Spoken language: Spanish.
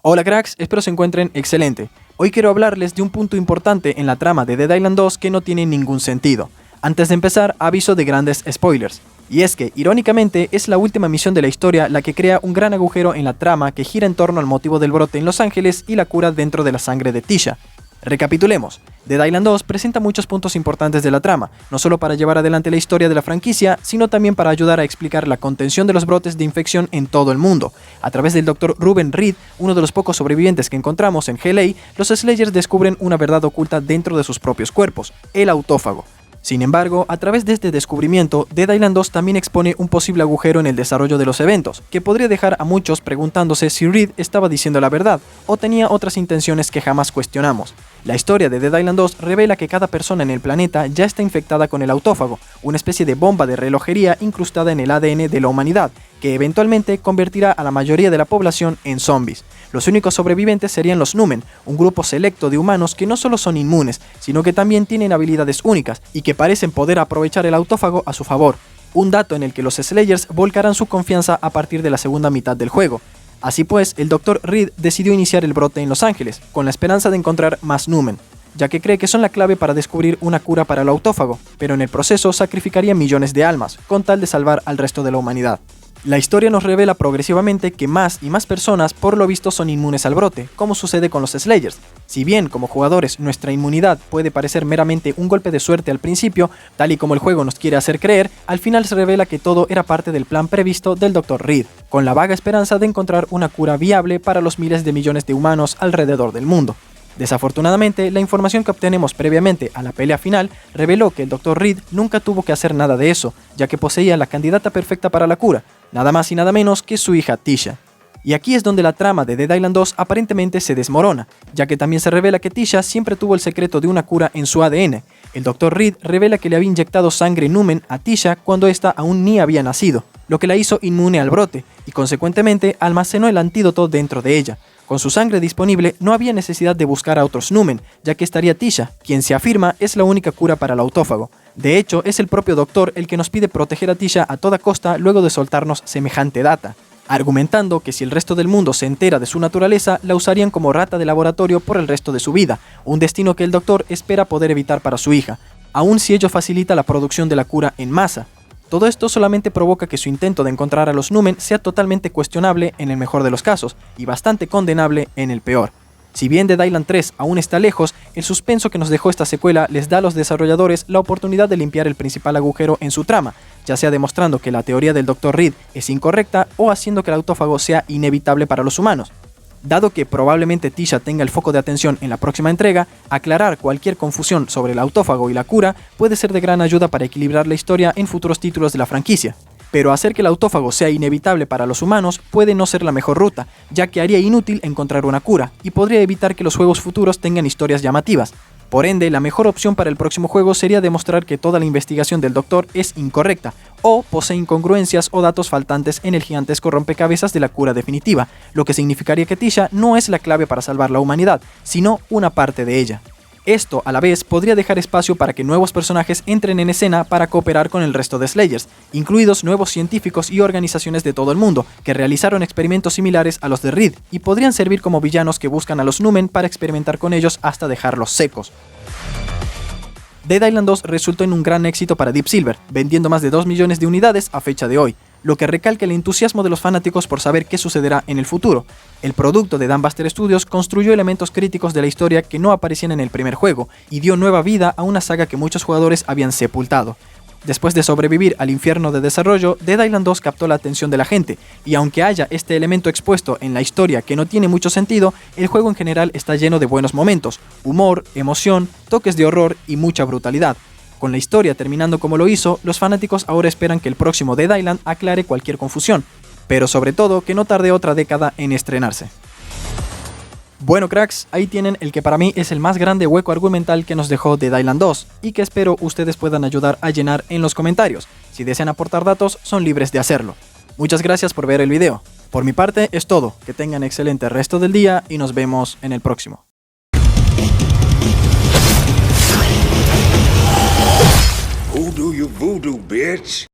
Hola cracks, espero se encuentren excelente. Hoy quiero hablarles de un punto importante en la trama de Dead Island 2 que no tiene ningún sentido. Antes de empezar, aviso de grandes spoilers. Y es que, irónicamente, es la última misión de la historia la que crea un gran agujero en la trama que gira en torno al motivo del brote en Los Ángeles y la cura dentro de la sangre de Tisha. Recapitulemos, Dead Island 2 presenta muchos puntos importantes de la trama, no solo para llevar adelante la historia de la franquicia, sino también para ayudar a explicar la contención de los brotes de infección en todo el mundo. A través del Dr. Ruben Reed, uno de los pocos sobrevivientes que encontramos en LA, los Slayers descubren una verdad oculta dentro de sus propios cuerpos, el autófago. Sin embargo, a través de este descubrimiento, Dead Island 2 también expone un posible agujero en el desarrollo de los eventos, que podría dejar a muchos preguntándose si Reed estaba diciendo la verdad, o tenía otras intenciones que jamás cuestionamos. La historia de Dead Island 2 revela que cada persona en el planeta ya está infectada con el autófago, una especie de bomba de relojería incrustada en el ADN de la humanidad, que eventualmente convertirá a la mayoría de la población en zombies. Los únicos sobrevivientes serían los Numen, un grupo selecto de humanos que no solo son inmunes, sino que también tienen habilidades únicas y que parecen poder aprovechar el autófago a su favor. Un dato en el que los Slayers volcarán su confianza a partir de la segunda mitad del juego. Así pues, el Dr. Reed decidió iniciar el brote en Los Ángeles, con la esperanza de encontrar más Numen, ya que cree que son la clave para descubrir una cura para el autófago, pero en el proceso sacrificaría millones de almas, con tal de salvar al resto de la humanidad. La historia nos revela progresivamente que más y más personas por lo visto son inmunes al brote, como sucede con los Slayers. Si bien como jugadores nuestra inmunidad puede parecer meramente un golpe de suerte al principio, tal y como el juego nos quiere hacer creer, al final se revela que todo era parte del plan previsto del Dr. Reed, con la vaga esperanza de encontrar una cura viable para los miles de millones de humanos alrededor del mundo. Desafortunadamente, la información que obtenemos previamente a la pelea final reveló que el Dr. Reed nunca tuvo que hacer nada de eso, ya que poseía la candidata perfecta para la cura, nada más y nada menos que su hija Tisha. Y aquí es donde la trama de Dead Island 2 aparentemente se desmorona, ya que también se revela que Tisha siempre tuvo el secreto de una cura en su ADN. El Dr. Reed revela que le había inyectado sangre Numen a Tisha cuando ésta aún ni había nacido, lo que la hizo inmune al brote, y consecuentemente almacenó el antídoto dentro de ella. Con su sangre disponible no había necesidad de buscar a otros Numen, ya que estaría Tisha, quien se afirma es la única cura para el autófago. De hecho, es el propio doctor el que nos pide proteger a Tisha a toda costa luego de soltarnos semejante data, argumentando que si el resto del mundo se entera de su naturaleza, la usarían como rata de laboratorio por el resto de su vida, un destino que el doctor espera poder evitar para su hija, aun si ello facilita la producción de la cura en masa. Todo esto solamente provoca que su intento de encontrar a los Numen sea totalmente cuestionable en el mejor de los casos, y bastante condenable en el peor. Si bien Dead Island 3 aún está lejos, el suspenso que nos dejó esta secuela les da a los desarrolladores la oportunidad de limpiar el principal agujero en su trama, ya sea demostrando que la teoría del Dr. Reed es incorrecta o haciendo que el autófago sea inevitable para los humanos. Dado que probablemente Tisha tenga el foco de atención en la próxima entrega, aclarar cualquier confusión sobre el autófago y la cura puede ser de gran ayuda para equilibrar la historia en futuros títulos de la franquicia. Pero hacer que el autófago sea inevitable para los humanos puede no ser la mejor ruta, ya que haría inútil encontrar una cura, y podría evitar que los juegos futuros tengan historias llamativas. Por ende, la mejor opción para el próximo juego sería demostrar que toda la investigación del Doctor es incorrecta, o posee incongruencias o datos faltantes en el gigantesco rompecabezas de la cura definitiva, lo que significaría que Tisha no es la clave para salvar la humanidad, sino una parte de ella. Esto, a la vez, podría dejar espacio para que nuevos personajes entren en escena para cooperar con el resto de Slayers, incluidos nuevos científicos y organizaciones de todo el mundo, que realizaron experimentos similares a los de Reed, y podrían servir como villanos que buscan a los Numen para experimentar con ellos hasta dejarlos secos. Dead Island 2 resultó en un gran éxito para Deep Silver, vendiendo más de 2 millones de unidades a fecha de hoy, lo que recalca el entusiasmo de los fanáticos por saber qué sucederá en el futuro. El producto de Dambuster Studios construyó elementos críticos de la historia que no aparecían en el primer juego, y dio nueva vida a una saga que muchos jugadores habían sepultado. Después de sobrevivir al infierno de desarrollo, Dead Island 2 captó la atención de la gente, y aunque haya este elemento expuesto en la historia que no tiene mucho sentido, el juego en general está lleno de buenos momentos, humor, emoción, toques de horror y mucha brutalidad. Con la historia terminando como lo hizo, los fanáticos ahora esperan que el próximo Dead Island aclare cualquier confusión, pero sobre todo que no tarde otra década en estrenarse. Bueno cracks, ahí tienen el que para mí es el más grande hueco argumental que nos dejó Dead Island 2, y que espero ustedes puedan ayudar a llenar en los comentarios. Si desean aportar datos, son libres de hacerlo. Muchas gracias por ver el video. Por mi parte es todo, que tengan excelente resto del día y nos vemos en el próximo. Who do you voodoo, bitch?